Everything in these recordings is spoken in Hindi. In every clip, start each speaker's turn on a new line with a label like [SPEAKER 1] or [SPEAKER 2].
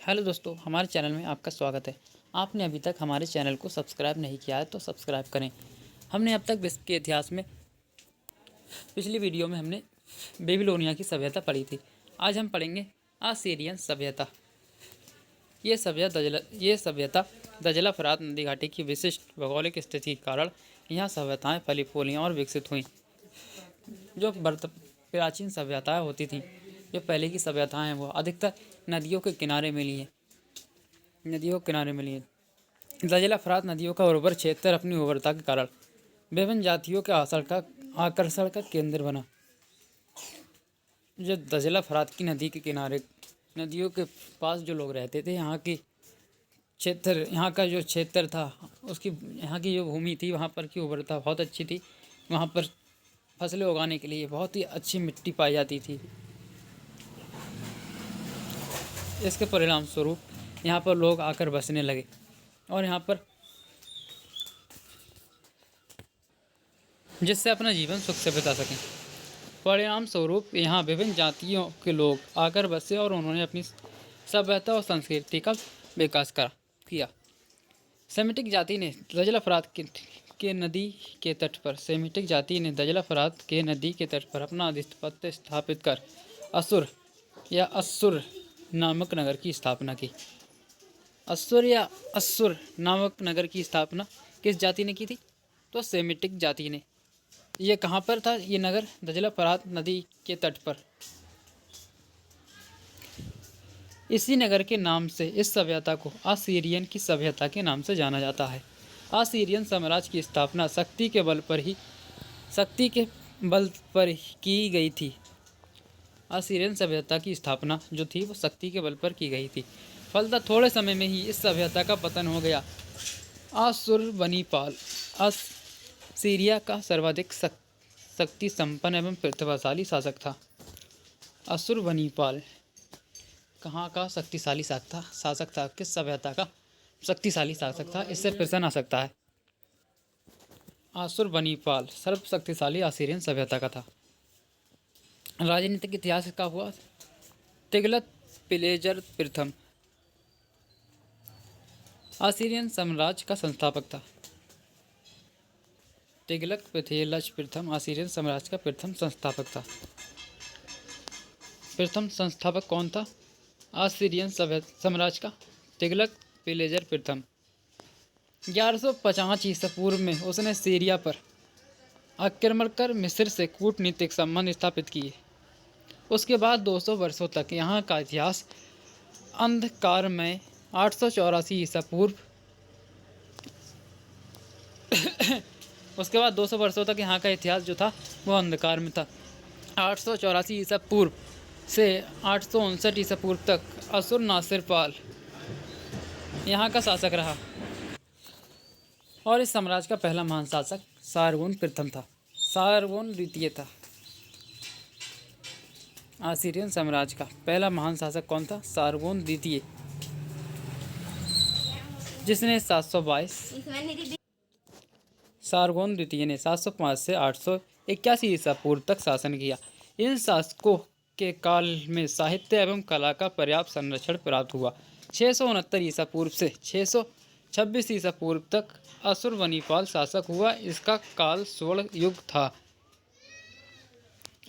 [SPEAKER 1] हेलो दोस्तों, हमारे चैनल में आपका स्वागत है। आपने अभी तक हमारे चैनल को सब्सक्राइब नहीं किया है तो सब्सक्राइब करें। हमने अब तक विश्व के इतिहास में पिछली वीडियो में हमने बेबीलोनिया की सभ्यता पढ़ी थी। आज हम पढ़ेंगे असीरियन सभ्यता। ये सभ्यता दजला फरात नदी घाटी की विशिष्ट भौगोलिक स्थिति के कारण यहाँ सभ्यताएँ फली फूलीं और विकसित हुईं। जो प्राचीन सभ्यताएँ होती थीं, जो पहले की सभ्यताएँ हैं, वो अधिकतर नदियों के किनारे मिली हैं। दजला फरात नदियों का उर्वर क्षेत्र अपनी उर्वरता के कारण विभिन्न जातियों के आकर्षण का केंद्र बना। जो दजला फरात की नदी के किनारे नदियों के पास जो लोग रहते थे, यहाँ का जो क्षेत्र था, उसकी यहाँ की जो भूमि थी, वहाँ पर की उर्वरता बहुत अच्छी थी। वहाँ पर फसलें उगाने के लिए बहुत ही अच्छी मिट्टी पाई जाती थी। इसके परिणाम स्वरूप यहाँ पर लोग आकर बसने लगे और यहाँ पर जिससे अपना जीवन सुख से बिता सकें। परिणाम स्वरूप यहाँ विभिन्न जातियों के लोग आकर बसे और उन्होंने अपनी सभ्यता और संस्कृति का विकास किया। सेमिटिक जाति ने दजला फरात के नदी के तट पर अपना आधिपत्य स्थापित कर अस्सुर नामक नगर की स्थापना की। अस्सुर नामक नगर की स्थापना किस जाति ने की थी? तो सेमिटिक जाति ने। ये कहाँ पर था? ये नगर दजला फरात नदी के तट पर। इसी नगर के नाम से इस सभ्यता को असीरियन की सभ्यता के नाम से जाना जाता है। असीरियन साम्राज्य की स्थापना शक्ति के बल पर की गई थी। असीरियन सभ्यता की स्थापना जो थी वो शक्ति के बल पर की गई थी। फलतः थोड़े समय में ही इस सभ्यता का पतन हो गया। अश्शुरबनीपाल सीरिया का सर्वाधिक शक्ति संपन्न एवं प्रतिभाशाली शासक था। अश्शुरबनीपाल कहाँ का शक्तिशाली शासक था? किस सभ्यता का शक्तिशाली शासक था? इससे प्रश्न आ सकता है। अश्शुरबनीपाल सर्वशक्तिशाली असीरियन सभ्यता का था। राजनीतिक इतिहास का हुआ तिग्लत-पिलेजर प्रथम असीरियन साम्राज्य का संस्थापक था। तिग्लत-पिलेजर प्रथम असीरियन साम्राज्य का प्रथम संस्थापक कौन था? असीरियन साम्राज्य का तिग्लत-पिलेजर प्रथम। 1150 ईसा पूर्व में उसने सीरिया पर आक्रमण कर मिस्र से कूटनीतिक संबंध स्थापित किए। उसके बाद 200 वर्षों तक यहाँ का इतिहास अंधकार में 884 ईसा पूर्व उसके बाद 200 वर्षों तक यहाँ का इतिहास जो था वो अंधकार में था। 884 ईसा पूर्व से 859 ईसा पूर्व तक अश्शुरनासिरपाल यहाँ का शासक रहा और इस साम्राज्य का पहला महान शासक सारगोन प्रथम था। सारगोन द्वितीय था। असीरियन साम्राज्य का पहला महान शासक कौन था? सारगोन द्वितीय, जिसने 722 सारगोन द्वितीय ने 705 से 881 ईसा पूर्व तक शासन किया। इन शासकों के काल में साहित्य एवं कला का पर्याप्त संरक्षण प्राप्त हुआ। 669 ईसा पूर्व से 626 ईसा पूर्व तक अश्शुरबनीपाल शासक हुआ। इसका काल स्वर्ण युग था।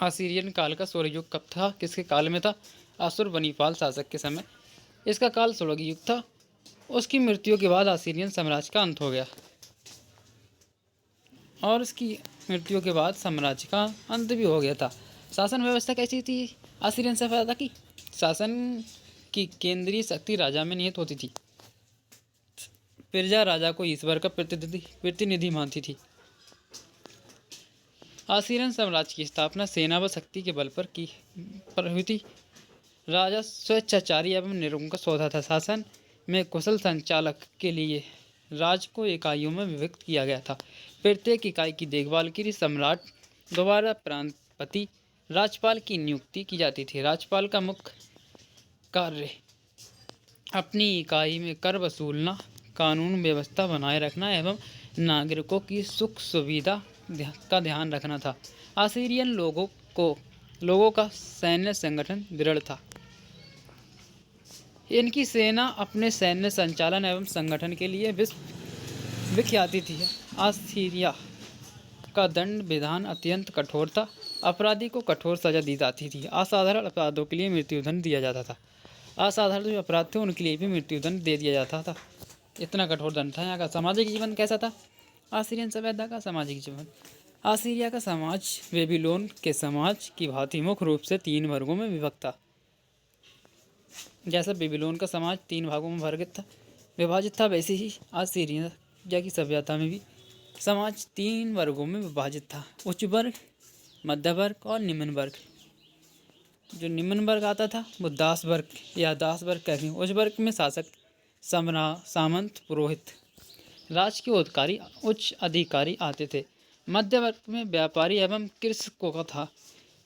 [SPEAKER 1] असीरियन काल का स्वर्ण युग कब था? किसके काल में था? अश्शुरबनीपाल शासक के समय इसका काल स्वर्ण युग था। उसकी मृत्यु के बाद असीरियन साम्राज्य का अंत हो गया और उसकी मृत्यु के बाद साम्राज्य का अंत भी हो गया था। शासन व्यवस्था कैसी थी असीरियन सभ्यता की? शासन की केंद्रीय शक्ति राजा में निहित होती थी। प्रजा राजा को ईश्वर का प्रतिनिधि मानती थी। असीरियन साम्राज्य की स्थापना सेना व शक्ति के बल पर हुई थी। राजा स्वेच्छाचारी एवं निरंकुश होता था। शासन में कुशल संचालक के लिए राज्य को इकाइयों में विभक्त किया गया था। प्रत्येक इकाई की देखभाल के लिए सम्राट द्वारा प्रांतपति राज्यपाल की नियुक्ति की जाती थी। राज्यपाल का मुख्य कार्य अपनी इकाई में कर वसूलना, कानून व्यवस्था बनाए रखना एवं नागरिकों की सुख सुविधा का ध्यान रखना था। असीरियन लोगों का सैन्य संगठन दृढ़ था। इनकी सेना अपने सैन्य संचालन एवं संगठन के लिए विख्याति थी। असीरिया का दंड विधान अत्यंत कठोर था। अपराधी को कठोर सजा दी जाती थी। असाधारण अपराधों के लिए मृत्युदंड दिया जाता था। असाधारण जो अपराध थे उनके लिए भी मृत्युदंड दे दिया जाता था। इतना कठोर दंड था। यहाँ का सामाजिक जीवन कैसा था? आसीरियन सभ्यता का सामाजिक जीवन। आसीरिया का समाज बेबीलोन के समाज की भांति मुख्य रूप से 3 वर्गों में विभक्त था। जैसा बेबीलोन का समाज 3 भागों में विभाजित था, वैसे ही आसीरिया की सभ्यता में भी समाज 3 वर्गों में विभाजित था। उच्च वर्ग, मध्य वर्ग और निम्न वर्ग। जो निम्न वर्ग आता था वो दास वर्ग या दास वर्ग कहते हैं। उच्च वर्ग में शासक, सामंत, पुरोहित, राज के उच्च अधिकारी आते थे। मध्य वर्ग में व्यापारी एवं कृषकों का था।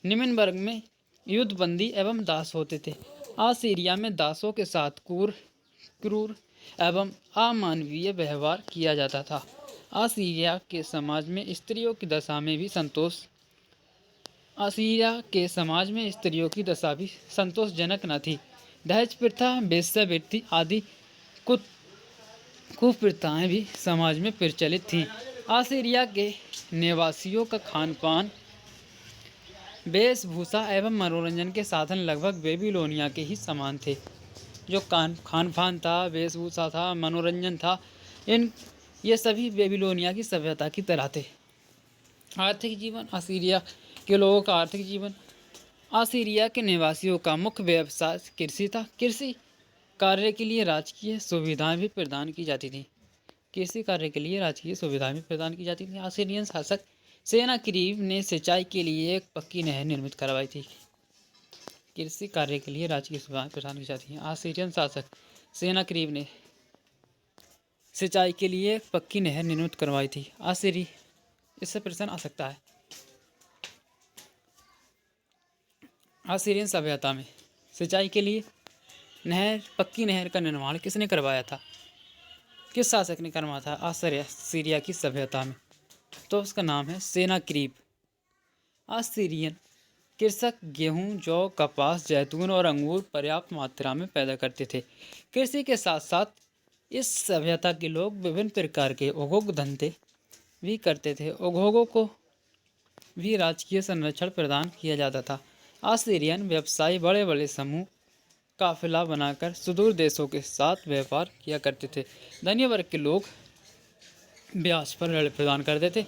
[SPEAKER 1] निम्न वर्ग में युद्धबंदी एवं दास होते थे। आसीरिया में दासों के साथ क्रूर एवं अमानवीय व्यवहार किया जाता था। आसीरिया के समाज में स्त्रियों की दशा भी संतोषजनक न थी। दहेज प्रथा, वेश्यावृत्ति आदि कुप्रथाएं भी समाज में प्रचलित थीं। आसीरिया के निवासियों का खान पान, वेशभूषा एवं मनोरंजन के साधन लगभग बेबीलोनिया के ही समान थे। जो खान पान था, वेशभूषा था, मनोरंजन था, ये सभी बेबीलोनिया की सभ्यता की तरह थे। आर्थिक जीवन। आसीरिया के लोगों का आर्थिक जीवन। आसीरिया के निवासियों का मुख्य व्यवसाय कृषि था। कृषि कार्य के लिए राजकीय सुविधाएं भी प्रदान की जाती थी। आसीरियन शासक सेनाक्रीब ने सिंचाई के लिए एक पक्की नहर निर्मित करवाई थी। कृषि कार्य के लिए राजकीय सुविधाएं प्रदान की जाती हैं। आसीरियन शासक सेनाक्रीब ने सिंचाई के लिए एक पक्की नहर निर्मित करवाई थी। इससे प्रश्न आ सकता है। आसीरियन सभ्यता में सिंचाई के लिए पक्की नहर का निर्माण किसने करवाया था? किस शासक ने करवाया था आसीरिया की सभ्यता में? तो उसका नाम है सेनाक्रीब। आसीरियन कृषक गेहूं, जौ, कपास, जैतून और अंगूर पर्याप्त मात्रा में पैदा करते थे। कृषि के साथ साथ इस सभ्यता के लोग विभिन्न प्रकार के उद्योग धंधे भी करते थे। उद्योगों को भी राजकीय संरक्षण प्रदान किया जाता था। आसीरियन व्यवसायी बड़े बड़े समूह काफिला बनाकर सुदूर देशों के साथ व्यापार किया करते थे। धनी वर्ग के लोग ब्याज पर ऋण प्रदान करते थे।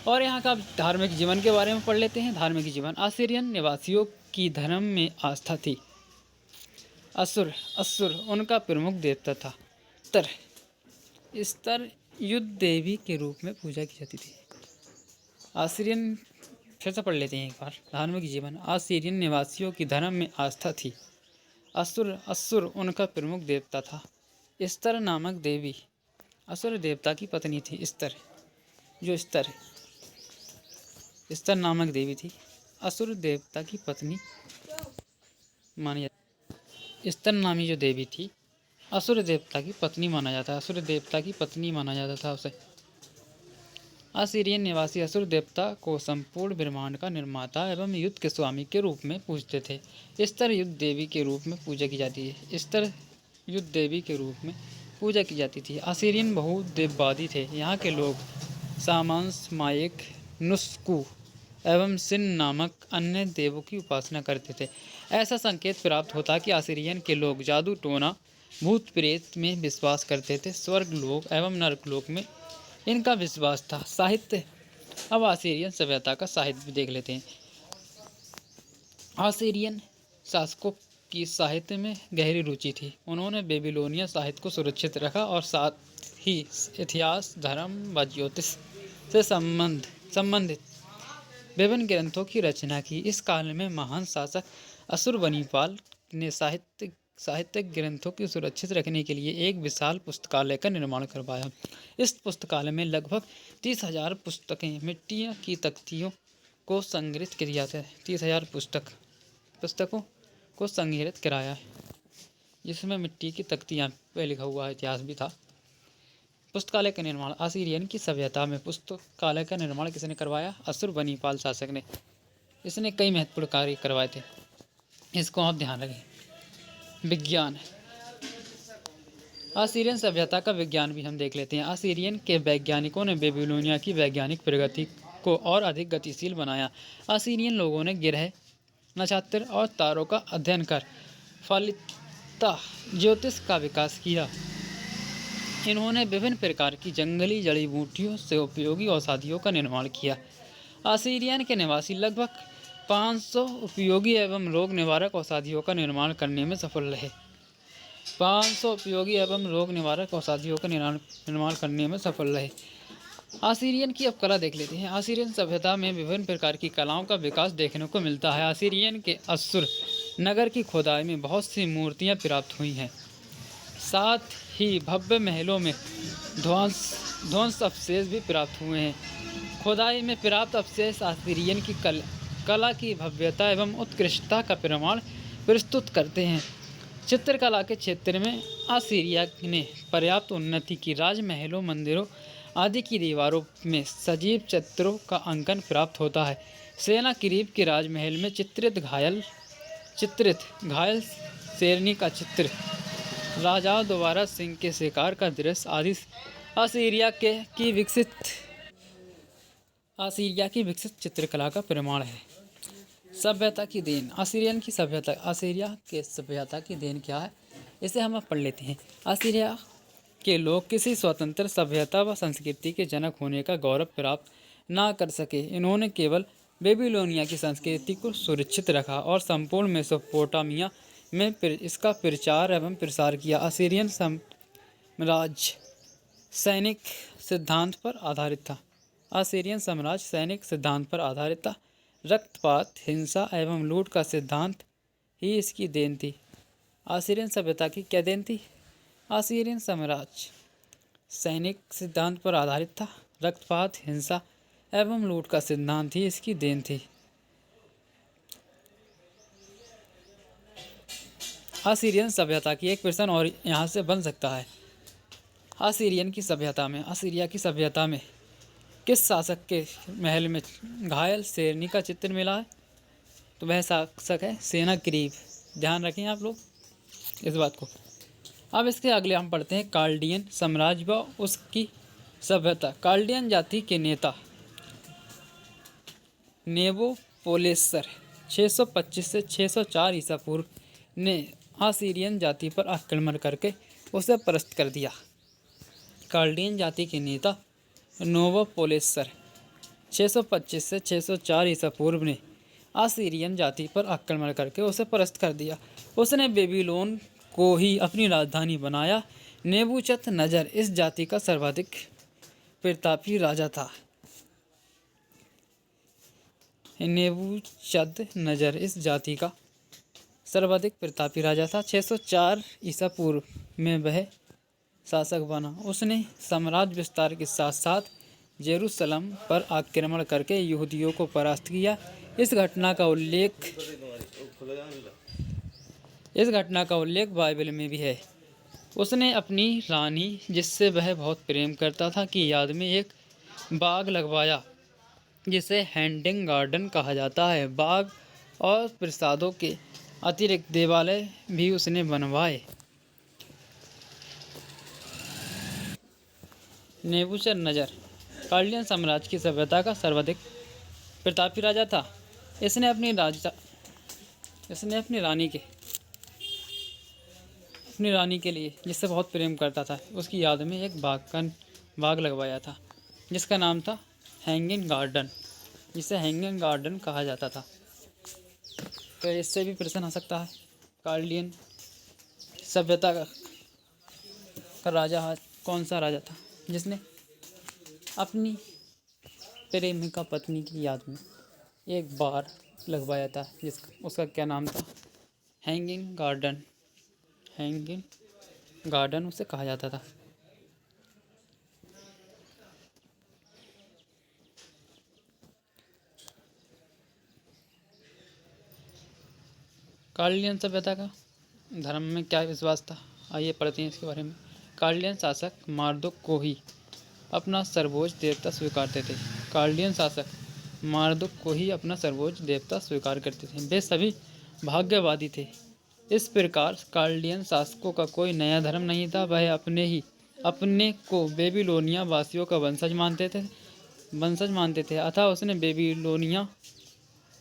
[SPEAKER 1] और यहाँ का धार्मिक जीवन के बारे में पढ़ लेते हैं। धार्मिक जीवन। आसीरियन निवासियों की धर्म में आस्था थी। असुर उनका प्रमुख देवता था। स्तर युद्ध देवी के रूप में पूजा की जाती थी। आसीरियन फिर से पढ़ लेते हैं एक बार। धार्मिक जीवन। आसीरियन निवासियों की धर्म में आस्था थी। असुर उनका प्रमुख देवता था। स्तर नामक देवी असुर देवता की पत्नी थी। स्तर नामक देवी थी, असुर देवता की पत्नी मानी जाती। स्तर नामी जो देवी थी असुर देवता की पत्नी माना जाता है। असुर देवता की पत्नी माना जाता था उसे। आसीरियन निवासी असुर देवता को संपूर्ण ब्रह्मांड का निर्माता एवं युद्ध के स्वामी के रूप में पूजते थे। स्तर युद्ध देवी के रूप में पूजा की जाती है। स्तर युद्ध देवी के रूप में पूजा की जाती थी। आसीरियन बहुदेववादी थे। यहाँ के लोग सामांस, मायक, नुस्कू एवं सिन नामक अन्य देवों की उपासना करते थे। ऐसा संकेत प्राप्त होता कि आसीरियन के लोग जादू टोना, भूत प्रेत में विश्वास करते थे। स्वर्ग लोक एवं नरक लोक में इनका विश्वास था। साहित्य। अब आसीरियन सभ्यता का साहित्य भी देख लेते हैं। आसीरियन शासकों की साहित्य में गहरी रुचि थी। उन्होंने बेबीलोनिया साहित्य को सुरक्षित रखा और साथ ही इतिहास, धर्म व ज्योतिष से संबंधित विभिन्न ग्रंथों की रचना की। इस काल में महान शासक अशुरबनीपाल ने साहित्यिक ग्रंथों की सुरक्षित रखने के लिए एक विशाल पुस्तकालय का निर्माण करवाया। इस पुस्तकालय में लगभग 30,000 पुस्तकें, मिट्टी की तख्तियों को संग्रहित किया जाता है। 30,000 पुस्तकों को संग्रहित कराया है, जिसमें मिट्टी की तख्तियाँ पे लिखा हुआ इतिहास भी था। पुस्तकालय का निर्माण। आसीरियन की सभ्यता में पुस्तकालय का निर्माण किसने करवाया? अशुरबनीपाल शासक ने। इसने कई महत्वपूर्ण कार्य करवाए थे, इसको आप ध्यान रखें। विज्ञान। असीरियन सभ्यता का विज्ञान भी हम देख लेते हैं। असीरियन के वैज्ञानिकों ने बेबीलोनिया की वैज्ञानिक प्रगति को और अधिक गतिशील बनाया। असीरियन लोगों ने ग्रह, नक्षत्र और तारों का अध्ययन कर फलिता ज्योतिष का विकास किया। इन्होंने विभिन्न प्रकार की जंगली जड़ी बूटियों से उपयोगी औषधियों का निर्माण किया। असीरियन के निवासी लगभग 500 उपयोगी एवं रोग निवारक औषधियों का निर्माण करने में सफल रहे। 500 उपयोगी एवं रोग निवारक औषधियों का निर्माण करने में सफल रहे। असीरियन की अब कला देख लेते हैं। असीरियन सभ्यता में विभिन्न प्रकार की कलाओं का विकास देखने को मिलता है। असीरियन के अस्सुर नगर की खुदाई में बहुत सी मूर्तियां प्राप्त हुई हैं। साथ ही भव्य महलों में ध्वंस अवशेष भी प्राप्त हुए हैं। खुदाई में प्राप्त अवशेष असीरियन की कला की भव्यता एवं उत्कृष्टता का प्रमाण प्रस्तुत करते हैं। चित्रकला के क्षेत्र में असीरिया ने पर्याप्त उन्नति की। राजमहलों, मंदिरों आदि की दीवारों में सजीव चित्रों का अंकन प्राप्त होता है। सेनाकिरीब के राजमहल में चित्रित घायल शेरनी का चित्र, राजाओं द्वारा सिंह के शिकार का दृश्य आदि असीरिया की विकसित चित्रकला का प्रमाण है। सभ्यता की देन। असीरियन की सभ्यता, असीरिया के सभ्यता की देन क्या है, इसे हम अब पढ़ लेते हैं। असीरिया के लोग किसी स्वतंत्र सभ्यता व संस्कृति के जनक होने का गौरव प्राप्त ना कर सके। इन्होंने केवल बेबीलोनिया की संस्कृति को सुरक्षित रखा और संपूर्ण मेसोपोटामिया में इसका प्रचार एवं प्रसार किया। असीरियन साम्राज्य सैनिक सिद्धांत पर आधारित था। असीरियन साम्राज्य सैनिक सिद्धांत पर आधारित था। रक्तपात, हिंसा एवं लूट का सिद्धांत ही इसकी देन थी। असीरियन सभ्यता की क्या देन थी? असीरियन साम्राज्य सैनिक सिद्धांत पर आधारित था। रक्तपात, हिंसा एवं लूट का सिद्धांत ही इसकी देन थी। असीरियन सभ्यता की एक प्रश्न और यहाँ से बन सकता है। असीरियन की सभ्यता में, असीरिया की सभ्यता में किस शासक के महल में घायल शेरनी का चित्र मिला है? तो वह शासक है सेनाकिरीब। ध्यान रखें आप लोग इस बात को। अब इसके अगले हम पढ़ते हैं काल्डियन साम्राज्य व उसकी सभ्यता। काल्डियन जाति के नेता नेबोपोलेसर 625 से 604 ईसा पूर्व ने असीरियन जाति पर आक्रमण करके उसे परास्त कर दिया। काल्डियन जाति के नेता नेबोपोलेसर 625 से 604 ईसा पूर्व ने असीरियन जाति पर आक्रमण करके उसे परास्त कर दिया। उसने बेबीलोन को ही अपनी राजधानी बनाया। नेबूचदनजर इस जाति का सर्वाधिक प्रतापी राजा था। नेबूचदनजर इस जाति का सर्वाधिक प्रतापी राजा था। 604 ईसा पूर्व में वह शासक बना। उसने साम्राज्य विस्तार के साथ साथ जेरूसलम पर आक्रमण करके यहूदियों को परास्त किया। इस घटना का उल्लेख बाइबल में भी है। उसने अपनी रानी, जिससे वह बहुत प्रेम करता था, की याद में एक बाग लगवाया जिसे हैंगिंग गार्डन कहा जाता है। बाग और प्रासादों के अतिरिक्त देवालय भी उसने बनवाए। नेबूचदनजर काल्डियन साम्राज्य की सभ्यता का सर्वाधिक प्रतापी राजा था। इसने अपनी रानी के लिए, जिससे बहुत प्रेम करता था, उसकी याद में एक बाग लगवाया था जिसका नाम था हैंगिंग गार्डन, जिसे हैंगिंग गार्डन कहा जाता था। तो इससे भी प्रश्न आ सकता है काल्डियन सभ्यता का राजा कौन सा राजा था जिसने अपनी प्रेमिका पत्नी की याद में एक बार लगवाया था, उसका क्या नाम था? हैंगिंग गार्डन उसे कहा जाता था। काल्डियन सभ्यता का धर्म में क्या विश्वास था, आइए पढ़ते हैं इसके बारे में। काल्डियन शासक मार्दुक को ही अपना सर्वोच्च देवता स्वीकारते थे। काल्डियन शासक मार्दुक को ही अपना सर्वोच्च देवता स्वीकार करते थे। वे सभी भाग्यवादी थे। इस प्रकार काल्डियन शासकों का कोई नया धर्म नहीं था, वह अपने को बेबीलोनिया वासियों का वंशज मानते थे अतः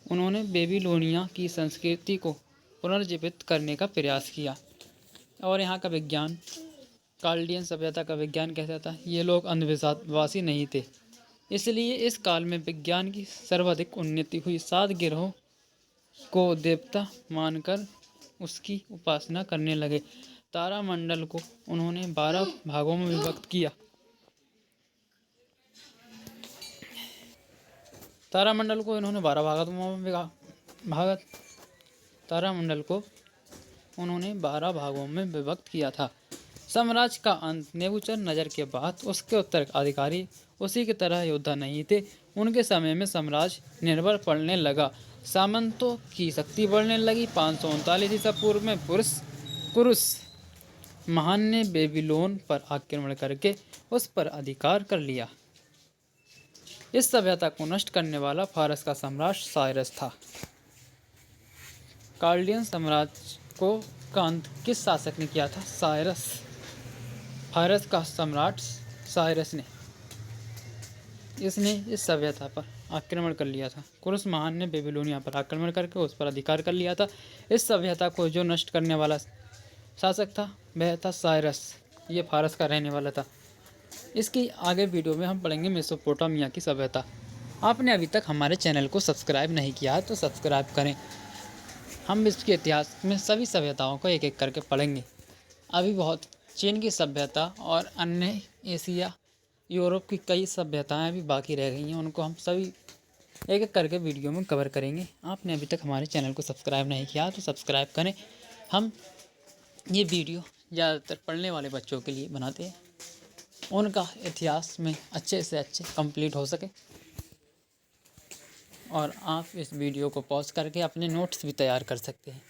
[SPEAKER 1] उन्होंने बेबीलोनिया की संस्कृति को पुनर्जीवित करने का प्रयास किया। और यहाँ का विज्ञान, काल्डियन सभ्यता का विज्ञान कैसा था? ये लोग अंधविश्वासी नहीं थे, इसलिए इस काल में विज्ञान की सर्वाधिक उन्नति हुई। 7 ग्रहों को देवता मानकर उसकी उपासना करने लगे। तारामंडल को उन्होंने 12 भागों में विभक्त किया। तारामंडल को उन्होंने 12 भागों में विभक्त किया था। साम्राज्य का अंत। नेबूचरनजर के बाद उसके उत्तराधिकारी उसी की तरह योद्धा नहीं थे। उनके समय में साम्राज्य निर्भर पड़ने लगा, सामंतों की शक्ति बढ़ने लगी। 539 ईसा पूर्व में कुरुस महान ने बेबीलोन पर आक्रमण करके उस पर अधिकार कर लिया। इस सभ्यता को नष्ट करने वाला फारस का सम्राट साइरस था। काल्डियन साम्राज्य का अंत किस शासक ने किया था? साइरस। फारस का सम्राट साइरस ने इसने इस सभ्यता पर आक्रमण कर लिया था। कुरुस महान ने बेबीलोनिया पर आक्रमण करके उस पर अधिकार कर लिया था। इस सभ्यता को जो नष्ट करने वाला शासक था वह था साइरस। ये फारस का रहने वाला था। इसकी आगे वीडियो में हम पढ़ेंगे मेसोपोटामिया की सभ्यता। आपने अभी तक हमारे चैनल को सब्सक्राइब नहीं किया है तो सब्सक्राइब करें। हम इसके इतिहास में सभी सभ्यताओं को एक एक करके पढ़ेंगे। अभी बहुत चीन की सभ्यता और अन्य एशिया यूरोप की कई सभ्यताएं अभी बाकी रह गई हैं, उनको हम सभी एक एक करके वीडियो में कवर करेंगे। आपने अभी तक हमारे चैनल को सब्सक्राइब नहीं किया तो सब्सक्राइब करें। हम ये वीडियो ज़्यादातर पढ़ने वाले बच्चों के लिए बनाते हैं, उनका इतिहास में अच्छे से अच्छे कंप्लीट हो सके। और आप इस वीडियो को पॉज करके अपने नोट्स भी तैयार कर सकते हैं।